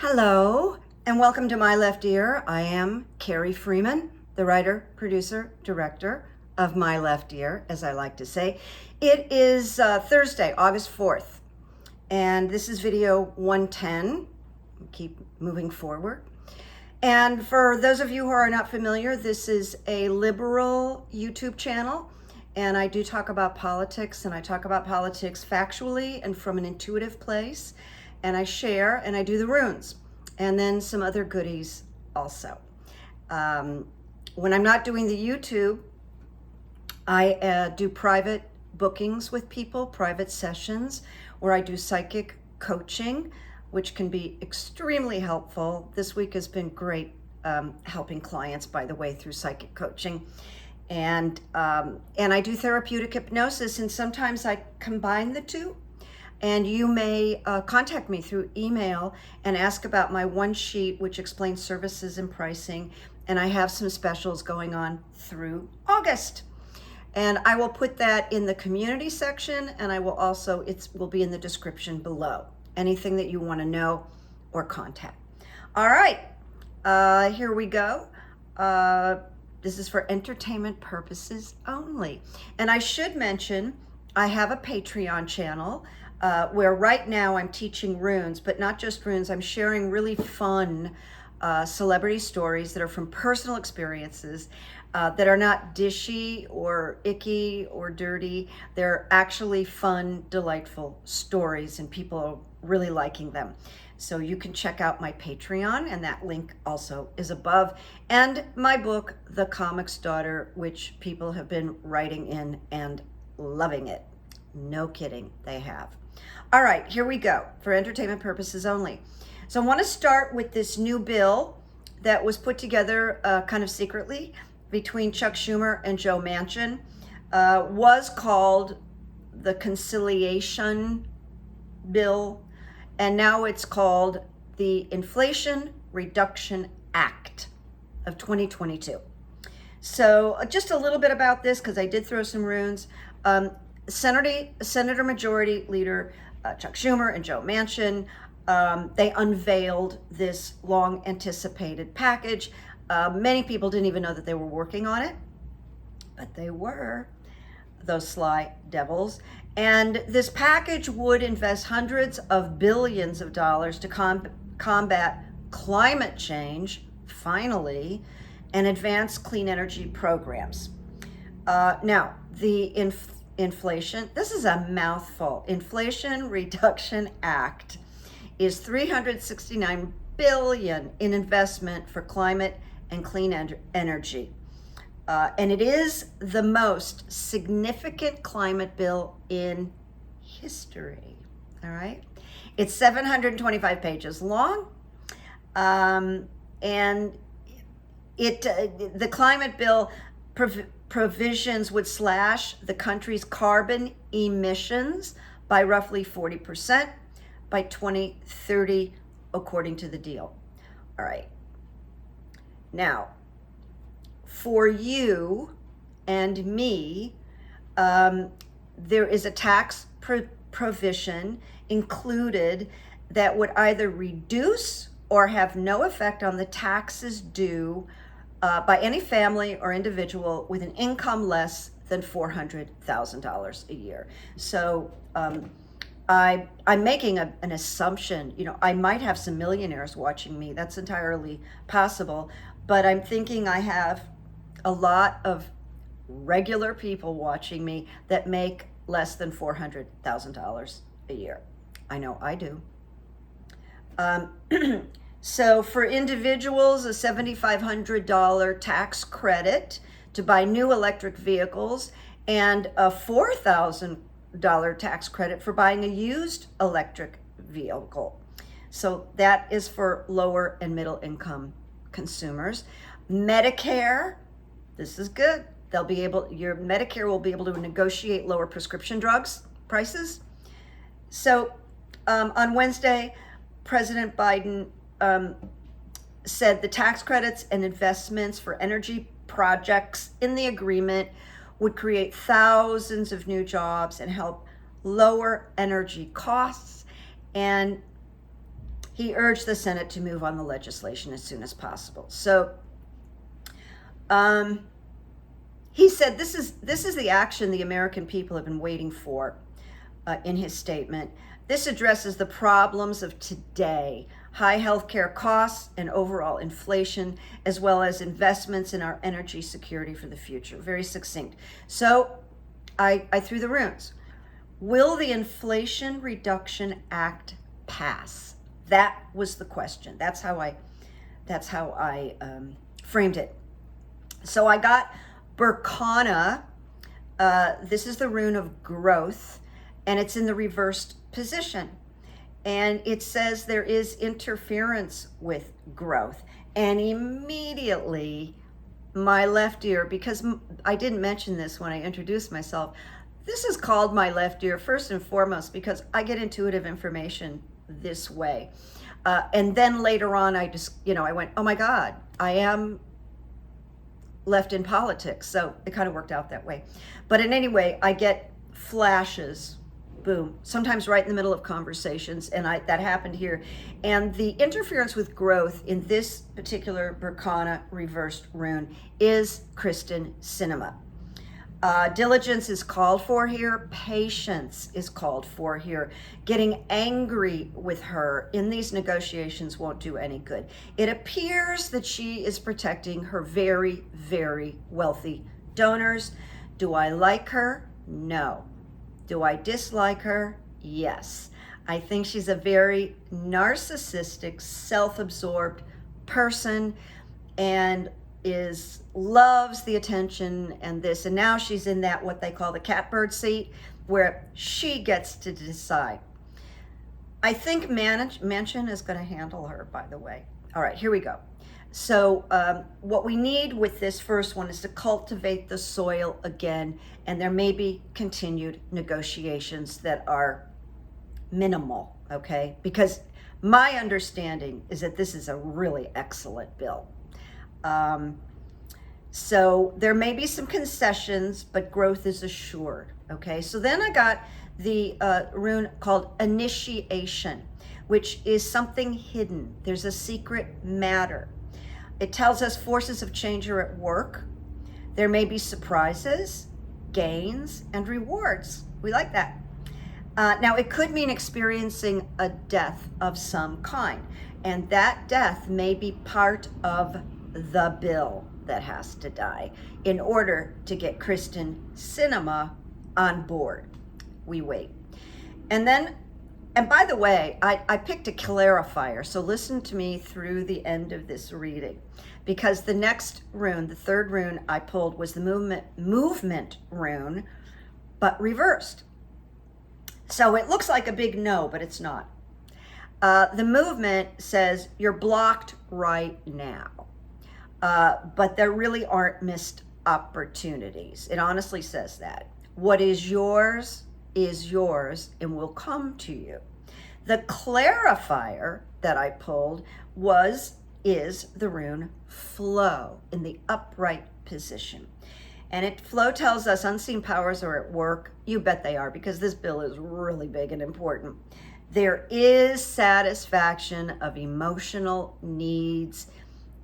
Hello, and welcome to My Left Ear. I am Carrie Freeman, the writer, producer, director of My Left Ear, as I like to say. It is Thursday, August 4th, and this is video 110. Keep moving forward. And for those of you who are not familiar, this is a liberal YouTube channel, and I do talk about politics, and I talk about politics factually and from an intuitive place. And I share and I do the runes and then some other goodies also. When I'm not doing the YouTube, I do private bookings with people, private sessions where I do psychic coaching, which can be extremely helpful. This week has been great helping clients, by the way, through psychic coaching. And I do therapeutic hypnosis, and sometimes I combine the two. And you may contact me through email and ask about my one sheet, which explains services and pricing. And I have some specials going on through August. And I will put that in the community section, and I will also, it will be in the description below. Anything that you want to know or contact. All right, here we go. This is for entertainment purposes only. And I should mention, I have a Patreon channel where right now I'm teaching runes, but not just runes. I'm sharing really fun celebrity stories that are from personal experiences that are not dishy or icky or dirty. They're actually fun, delightful stories, and people are really liking them. So you can check out my Patreon, and that link also is above. And my book, The Comic's Daughter, which people have been writing in and loving it. No kidding, they have. All right, here we go, for entertainment purposes only. So I want to start with this new bill that was put together kind of secretly between Chuck Schumer and Joe Manchin. Was called the Conciliation Bill, and now it's called the Inflation Reduction Act of 2022. So just a little bit about this, because I did throw some runes. Senator Majority Leader Chuck Schumer and Joe Manchin, they unveiled this long anticipated package. Many people didn't even know that they were working on it, but they were, those sly devils. And this package would invest hundreds of billions of dollars to combat climate change, finally, and advance clean energy programs. Now, the inflation, this is a mouthful. Inflation Reduction Act is $369 billion in investment for climate and clean energy. And it is the most significant climate bill in history. All right. It's 725 pages long. And the climate bill provisions would slash the country's carbon emissions by roughly 40% by 2030, according to the deal. All right. Now, for you and me, there is a tax provision included that would either reduce or have no effect on the taxes due by any family or individual with an income less than $400,000 a year. So I'm making an assumption. You know, I might have some millionaires watching me. That's entirely possible. But I'm thinking I have a lot of regular people watching me that make less than $400,000 a year. I know I do. So for individuals, a $7,500 tax credit to buy new electric vehicles, and a $4,000 tax credit for buying a used electric vehicle. So that is for lower and middle income consumers. Medicare, this is good. Your Medicare will be able to negotiate lower prescription drugs prices. So on Wednesday, President Biden said the tax credits and investments for energy projects in the agreement would create thousands of new jobs and help lower energy costs. And he urged the Senate to move on the legislation as soon as possible. So he said, this is the action the American people have been waiting for, in his statement. This addresses the problems of today, high healthcare costs and overall inflation, as well as investments in our energy security for the future. Very succinct. So I threw the runes. Will the Inflation Reduction Act pass? That was the question. That's how I framed it. So I got BREONNA. This is the rune of growth, and it's in the reversed position. And it says there is interference with growth. And immediately my left ear, because I didn't mention this when I introduced myself, this is called my left ear first and foremost because I get intuitive information this way. And then later on, I just, I went, oh my God, I am left in politics. So it kind of worked out that way. But in any way, I get flashes, boom, sometimes right in the middle of conversations. And that happened here. And the interference with growth in this particular BREONNA reversed rune is Kristen Sinema. Diligence is called for here. Patience is called for here. Getting angry with her in these negotiations won't do any good. It appears that she is protecting her very, very wealthy donors. Do I like her? No. Do I dislike her? Yes. I think she's a very narcissistic, self-absorbed person and loves the attention and this. And now she's in that what they call the catbird seat where she gets to decide. I think Manchin is going to handle her, by the way. All right, here we go. So what we need with this first one is to cultivate the soil again, and there may be continued negotiations that are minimal, okay? Because my understanding is that this is a really excellent bill. So there may be some concessions, but growth is assured, okay? So then I got the rune called initiation, which is something hidden. There's a secret matter. It tells us forces of change are at work. There may be surprises, gains, and rewards. We like that. Now, it could mean experiencing a death of some kind, and that death may be part of the bill that has to die in order to get Kristen Sinema on board. We wait. And by the way, I picked a clarifier, so listen to me through the end of this reading, because the next rune, the third rune I pulled was the movement rune, but reversed. So it looks like a big no, but it's not. The movement says you're blocked right now, but there really aren't missed opportunities. It honestly says that. What is yours and will come to you. The clarifier that I pulled is the rune flow in the upright position. And flow tells us unseen powers are at work. You bet they are, because this bill is really big and important. There is satisfaction of emotional needs.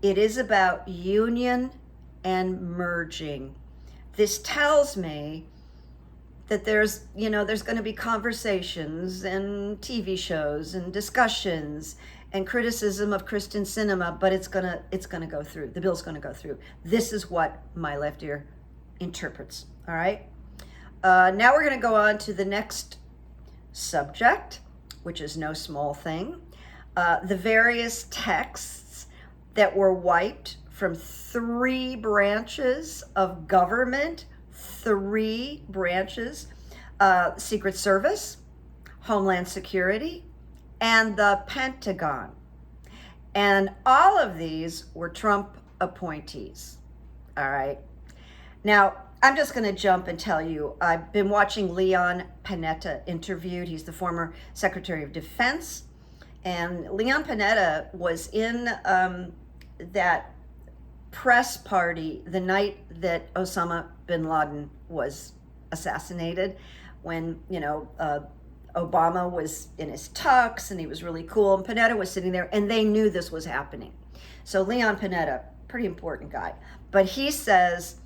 It is about union and merging. This tells me that there's going to be conversations and TV shows and discussions and criticism of Kristen Sinema, but it's gonna go through. The bill's gonna go through. This is what my left ear interprets. All right. Now we're gonna go on to the next subject, which is no small thing. The various texts that were wiped from 3 branches of government. 3 branches, Secret Service, Homeland Security, and the Pentagon. And all of these were Trump appointees, all right? Now, I'm just gonna jump and tell you, I've been watching Leon Panetta interviewed. He's the former Secretary of Defense. And Leon Panetta was in that press party the night that Osama bin Laden was assassinated, when Obama was in his tux and he was really cool, and Panetta was sitting there, and they knew this was happening. So Leon Panetta, pretty important guy, but he says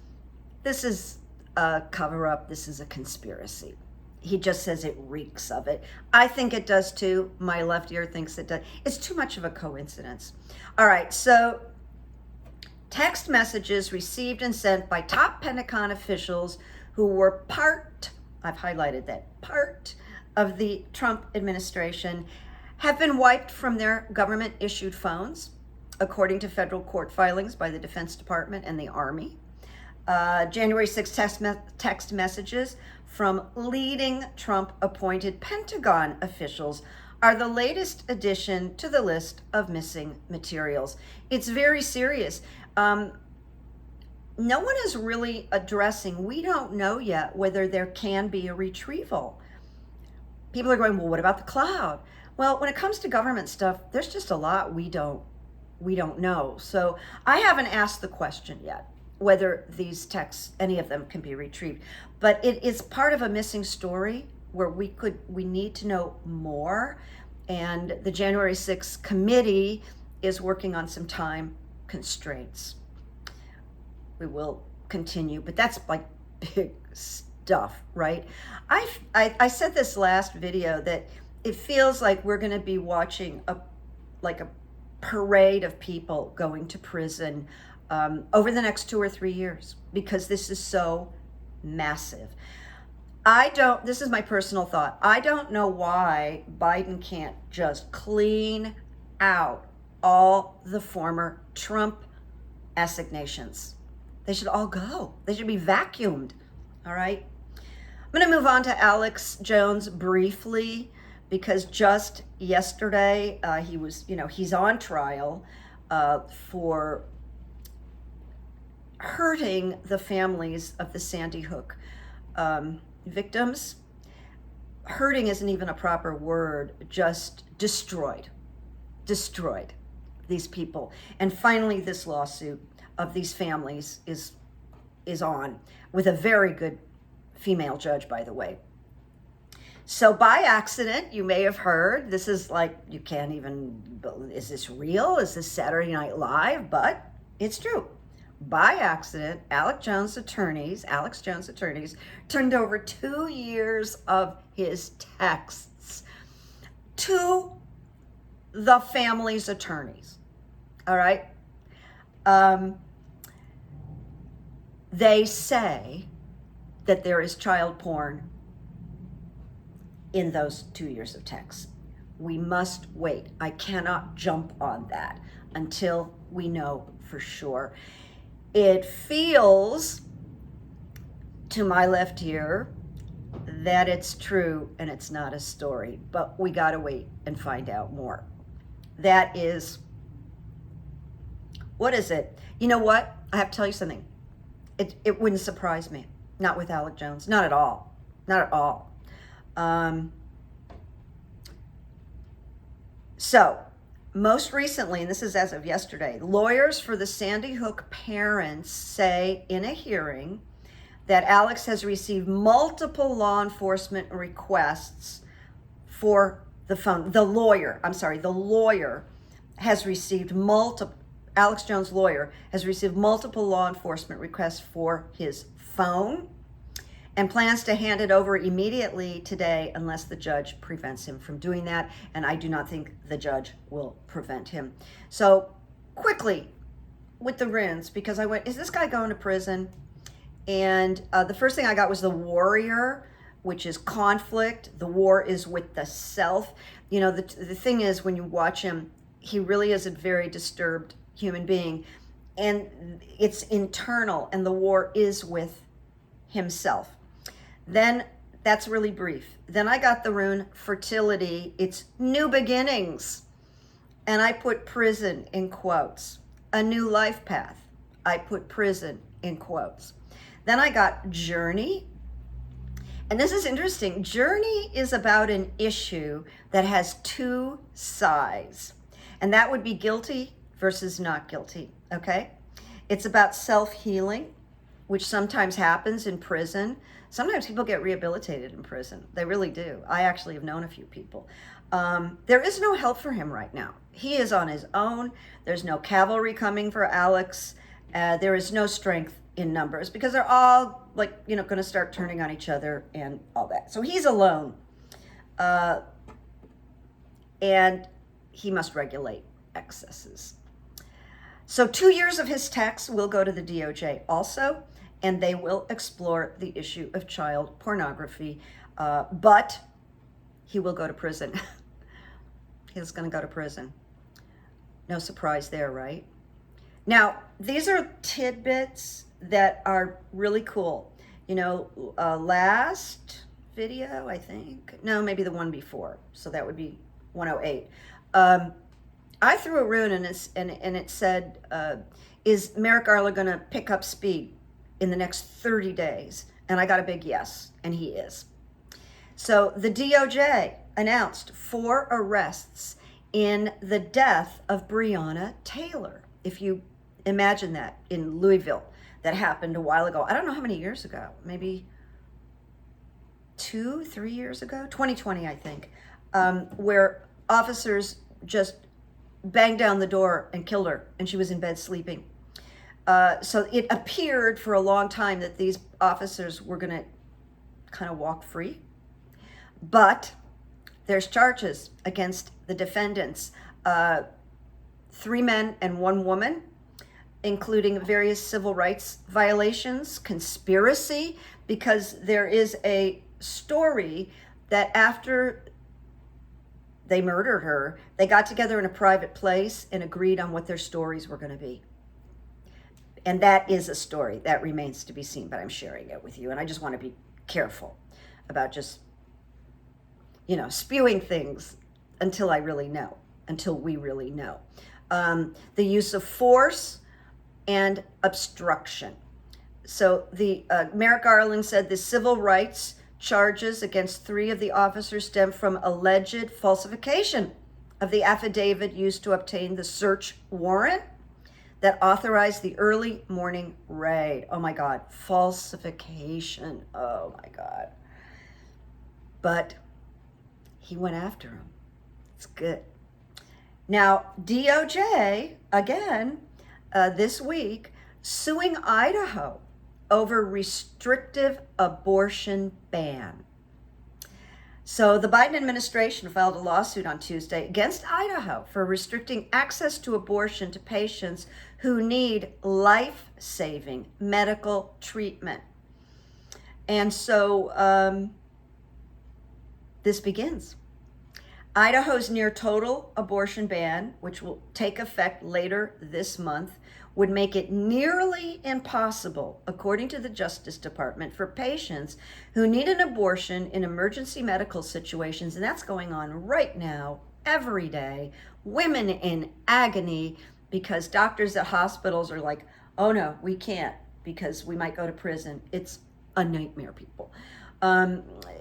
this is a cover-up, this is a conspiracy. He just says it reeks of it. I think it does too. My left ear thinks it does. It's too much of a coincidence. All right, so text messages received and sent by top Pentagon officials who were part, I've highlighted that, part of the Trump administration have been wiped from their government-issued phones, according to federal court filings by the Defense Department and the Army. January 6 text messages from leading Trump-appointed Pentagon officials are the latest addition to the list of missing materials. It's very serious. No one is really addressing, we don't know yet whether there can be a retrieval. People are going, well, what about the cloud? Well, when it comes to government stuff, there's just a lot we don't know. So I haven't asked the question yet whether these texts, any of them, can be retrieved. But it is part of a missing story where we need to know more. And the January 6th committee is working on some time constraints. We will continue, but that's like big stuff, right? I said this last video that it feels like we're going to be watching a parade of people going to prison over the next 2 or 3 years, because this is so massive. This is my personal thought. I don't know why Biden can't just clean out all the former Trump assignations. They should all go. They should be vacuumed. All right. I'm going to move on to Alex Jones briefly, because just yesterday he was, he's on trial for hurting the families of the Sandy Hook victims. Hurting isn't even a proper word, just destroyed these people. And finally, this lawsuit of these families is on, with a very good female judge, by the way. So by accident, you may have heard, this is like, you can't even, is this real? Is this Saturday Night Live? But it's true. By accident, Alex Jones attorneys turned over 2 years of his texts to the family's attorneys. All right. They say that there is child porn in those 2 years of texts. We must wait. I cannot jump on that until we know for sure. It feels, to my left ear, that it's true and it's not a story, but we gotta wait and find out more. That is, what is it? You know what? I have to tell you something. It wouldn't surprise me. Not with Alex Jones. Not at all. Not at all. So, most recently, and this is as of yesterday, lawyers for the Sandy Hook parents say in a hearing that Alex has received multiple law enforcement requests for the phone. The lawyer has received multiple, Alex Jones' lawyer has received multiple law enforcement requests for his phone and plans to hand it over immediately today unless the judge prevents him from doing that. And I do not think the judge will prevent him. So quickly with the RINs, because I went, is this guy going to prison? And the first thing I got was the warrior, which is conflict. The war is with the self. The thing is, when you watch him, he really is a very disturbed human being, and it's internal, and the war is with himself. Then that's really brief. Then I got the rune fertility. It's new beginnings, and I put prison in quotes. A new life path. I put prison in quotes. Then I got journey. And this is interesting. Journey is about an issue that has two sides, and that would be guilty versus not guilty, okay? It's about self-healing. which sometimes happens in prison. Sometimes people get rehabilitated in prison. They really do. I actually have known a few people. There is no help for him right now. He is on his own. There's no cavalry coming for Alex. There is no strength in numbers because they're all like, going to start turning on each other and all that. So he's alone. And he must regulate excesses. So 2 years of his tax will go to the DOJ also, and they will explore the issue of child pornography, but he will go to prison. He's going to go to prison. No surprise there, right? Now, these are tidbits that are really cool. Last video, I think. No, maybe the one before. So that would be 108. I threw a rune and it said, is Merrick Garland going to pick up speed in the next 30 days? And I got a big yes, and he is. So the DOJ announced 4 arrests in the death of Breonna Taylor. If you imagine that, in Louisville, that happened a while ago. I don't know how many years ago, maybe 2-3 years ago, 2020, I think, where officers just banged down the door and killed her, and she was in bed sleeping. So it appeared for a long time that these officers were going to kind of walk free. But there's charges against the defendants, 3 men and 1 woman, including various civil rights violations, conspiracy, because there is a story that after they murdered her, they got together in a private place and agreed on what their stories were going to be. And that is a story that remains to be seen, but I'm sharing it with you. And I just want to be careful about just, spewing things until we really know. The use of force and obstruction. So the Merrick Garland said the civil rights charges against 3 of the officers stem from alleged falsification of the affidavit used to obtain the search warrant that authorized the early morning raid. Oh my God, falsification. Oh my God. But he went after him. It's good. Now, DOJ, again, this week, suing Idaho over restrictive abortion ban. So the Biden administration filed a lawsuit on Tuesday against Idaho for restricting access to abortion to patients who need life-saving medical treatment. And so this begins. Idaho's near total abortion ban, which will take effect later this month, would make it nearly impossible, according to the Justice Department, for patients who need an abortion in emergency medical situations, and that's going on right now, every day, women in agony because doctors at hospitals are like, oh no, we can't because we might go to prison. It's a nightmare, people.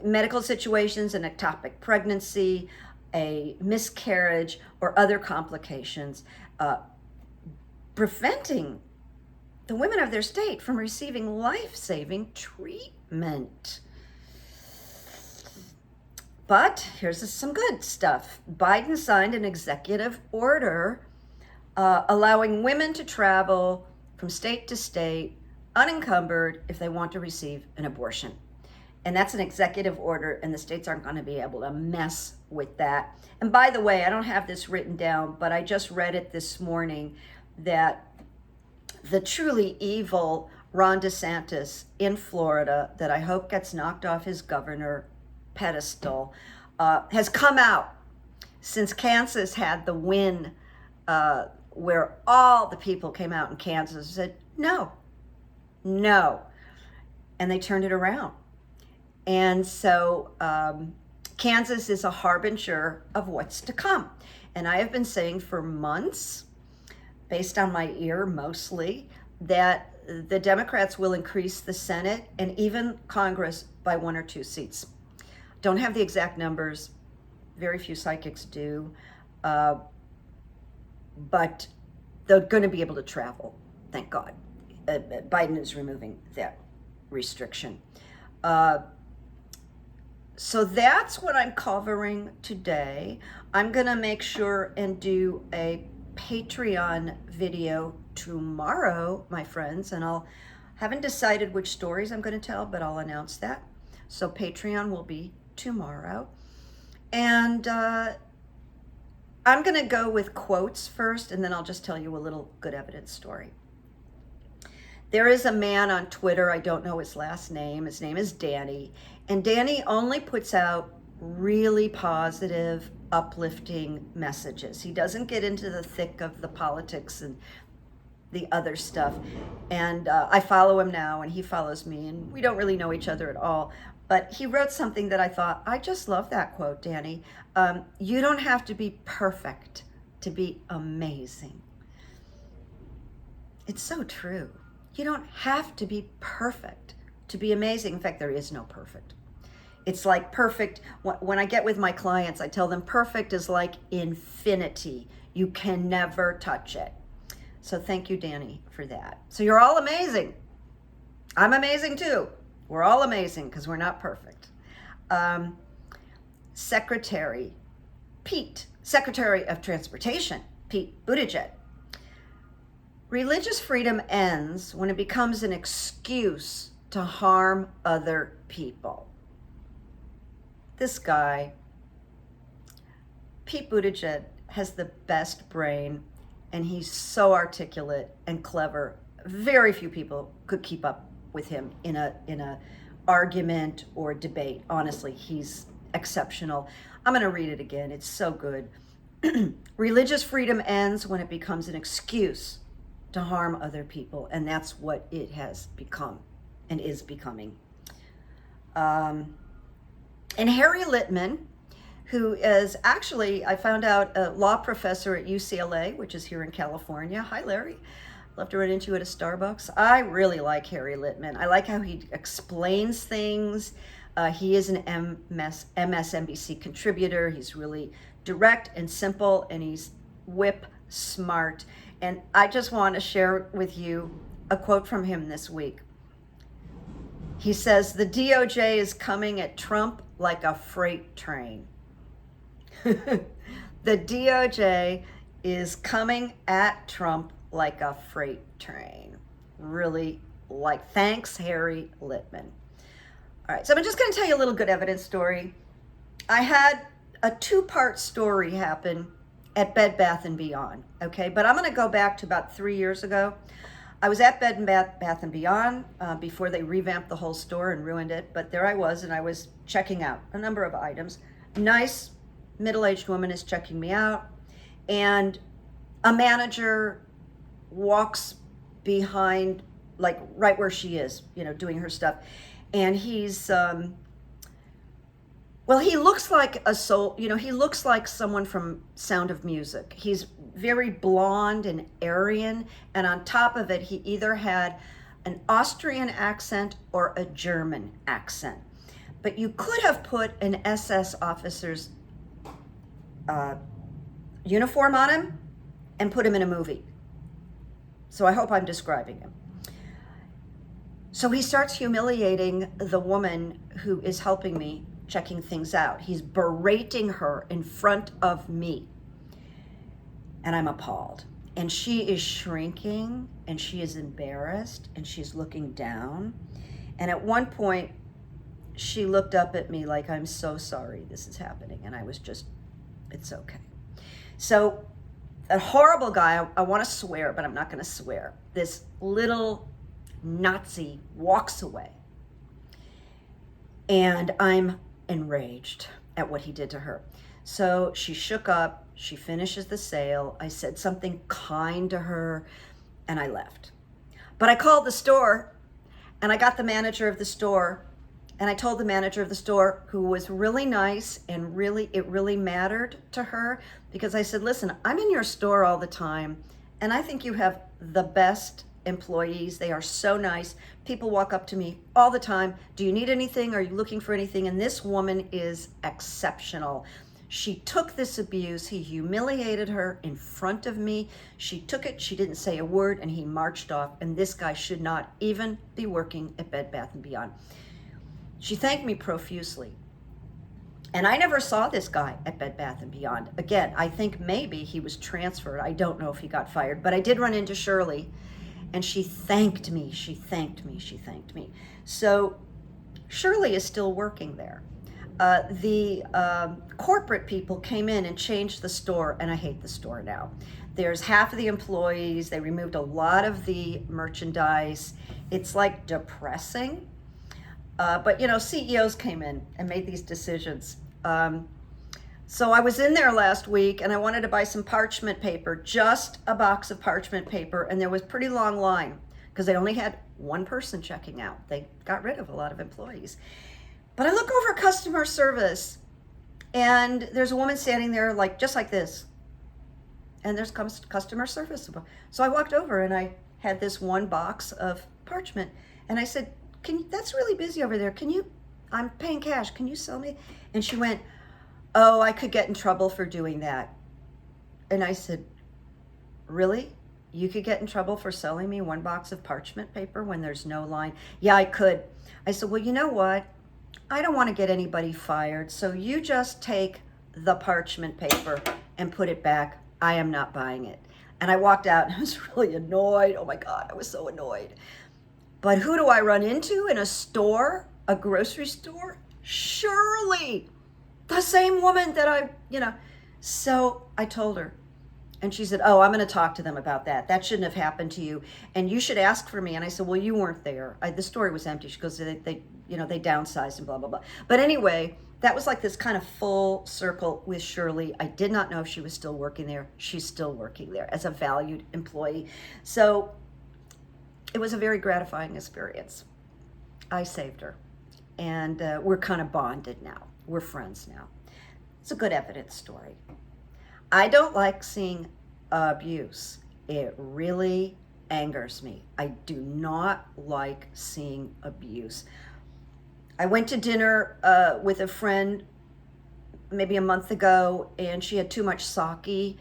Medical situations, an ectopic pregnancy, a miscarriage, or other complications, preventing the women of their state from receiving life-saving treatment. But here's some good stuff. Biden signed an executive order allowing women to travel from state to state unencumbered if they want to receive an abortion. And that's an executive order, and the states aren't going to be able to mess with that. And by the way, I don't have this written down, but I just read it this morning that the truly evil Ron DeSantis in Florida, that I hope gets knocked off his governor pedestal, has come out since Kansas had the win, where all the people came out in Kansas and said, no. And they turned it around. And so Kansas is a harbinger of what's to come. And I have been saying for months, based on my ear mostly, that the Democrats will increase the Senate and even Congress by 1 or 2 seats. Don't have the exact numbers. Very few psychics do. But they're going to be able to travel, thank God. Biden is removing that restriction. So that's what I'm covering today. I'm gonna make sure and do a Patreon video tomorrow, my friends, and haven't decided which stories I'm gonna tell, but I'll announce that. So Patreon will be tomorrow. And I'm gonna go with quotes first, and then I'll just tell you a little good evidence story. There is a man on Twitter, I don't know his last name. His name is Danny. And Danny only puts out really positive, uplifting messages. He doesn't get into the thick of the politics and the other stuff. And I follow him now, and he follows me, and we don't really know each other at all. But he wrote something that I thought, I just love that quote, Danny. You don't have to be perfect to be amazing. It's so true. You don't have to be perfect to be amazing. In fact, there is no perfect. It's like perfect. When I get with my clients, I tell them perfect is like infinity. You can never touch it. So thank you, Danny, for that. So you're all amazing. I'm amazing too. We're all amazing because we're not perfect. Secretary of Transportation, Pete Buttigieg. Religious freedom ends when it becomes an excuse to harm other people. This guy, Pete Buttigieg, has the best brain, and he's so articulate and clever. Very few people could keep up with him in a argument or debate. Honestly, he's exceptional. I'm going to read it again. It's so good. Religious freedom ends when it becomes an excuse to harm other people, and that's what it has become and is becoming. And Harry Litman, who is actually, I found out, a law professor at UCLA, which is here in California. Hi, Larry. Love to run into you at a Starbucks. I really like Harry Litman. I like how he explains things. He is an MSNBC contributor. He's really direct and simple, and he's whip smart. And I just want to share with you a quote from him this week. He says, the DOJ is coming at Trump like a freight train. The DOJ is coming at Trump like a freight train. Really thanks, Harry Litman. All right, so I'm just going to tell you a little good evidence story. I had a 2-part story happen at Bed Bath & Beyond, okay? But I'm going to go back to about 3 years ago. I was at Bed Bath & Beyond before they revamped the whole store and ruined it, but there I was, and I was checking out a number of items. Nice middle-aged woman is checking me out, and a manager walks behind, like right where she is, doing her stuff, and he's well, he looks like he looks like someone from Sound of Music. He's very blonde and Aryan, and on top of it, he either had an Austrian accent or a German accent. But you could have put an SS officer's uniform on him and put him in a movie. So I hope I'm describing him. So he starts humiliating the woman who is helping me checking things out. He's berating her in front of me. And I'm appalled. And she is shrinking, and she is embarrassed, and she's looking down. And at one point, she looked up at me like, I'm so sorry this is happening. And I was just, it's okay. So a horrible guy, I want to swear, but I'm not going to swear. This little Nazi walks away. And I'm enraged at what he did to her. So she shook up, she finishes the sale. I said something kind to her, and I left. But I called the store, and I got the manager of the store, and I told the manager of the store, who was really nice, and it really mattered to her, because I said, listen, I'm in your store all the time, and I think you have the best employees. They are so nice. People walk up to me all the time. Do you need anything? Are you looking for anything? And this woman is exceptional. She took this abuse. He humiliated her in front of me. She took it. She didn't say a word, and he marched off. And this guy should not even be working at Bed Bath & Beyond. She thanked me profusely. And I never saw this guy at Bed Bath & Beyond. Again, I think maybe he was transferred. I don't know if he got fired, but I did run into Shirley, and she thanked me. She thanked me. She thanked me. So Shirley is still working there. The corporate people came in and changed the store, and I hate the store now. There's half of the employees. They removed a lot of the merchandise. It's like depressing. But you know, CEOs came in and made these decisions. So I was in there last week, and I wanted to buy some parchment paper, just a box of parchment paper, and there was a pretty long line because they only had one person checking out. They got rid of a lot of employees. But I look over customer service, and there's a woman standing there like just like this, and there's customer service. So I walked over, and I had this one box of parchment, and I said, that's really busy over there. I'm paying cash. Can you sell me? And she went, oh, I could get in trouble for doing that. And I said, really? You could get in trouble for selling me one box of parchment paper when there's no line? Yeah, I could. I said, well, you know what? I don't want to get anybody fired. So you just take the parchment paper and put it back. I am not buying it. And I walked out, and I was really annoyed. Oh my God, I was so annoyed. But who do I run into in a store, a grocery store? Shirley, the same woman that So I told her, and she said, oh, I'm going to talk to them about that. That shouldn't have happened to you, and you should ask for me. And I said, well, you weren't there. The store was empty. She goes, they downsized and blah, blah, blah. But anyway, that was like this kind of full circle with Shirley. I did not know if she was still working there. She's still working there as a valued employee. So it was a very gratifying experience. I saved her, and we're kind of bonded now. We're friends now. It's a good evidence story. I don't like seeing abuse. It really angers me. I do not like seeing abuse. I went to dinner with a friend maybe a month ago, and she had too much sake,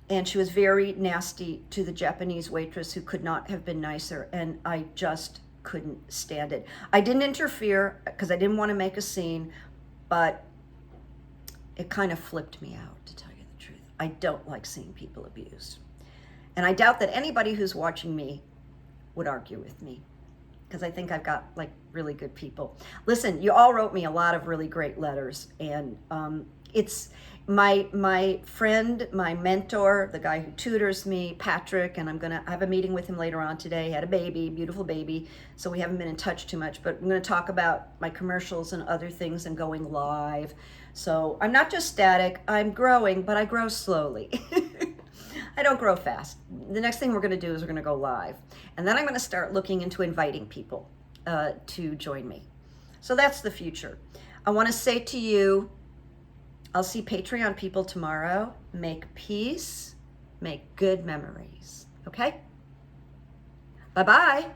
and she was very nasty to the Japanese waitress, who could not have been nicer, and I just couldn't stand it. I didn't interfere because I didn't want to make a scene, but it kind of flipped me out, to tell you the truth. I don't like seeing people abused. And I doubt that anybody who's watching me would argue with me, because I think I've got like really good people. Listen, you all wrote me a lot of really great letters, and it's my friend, my mentor, the guy who tutors me, Patrick, and I have a meeting with him later on today. He had a baby, beautiful baby, so we haven't been in touch too much, but I'm going to talk about my commercials and other things and going live. So I'm not just static, I'm growing, but I grow slowly. I don't grow fast. The next thing we're going to do is we're going to go live, and then I'm going to start looking into inviting people to join me. So that's the future. I want to say to you, I'll see Patreon people tomorrow. Make peace, make good memories. Okay? Bye-bye.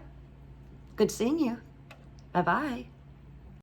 Good seeing you. Bye-bye.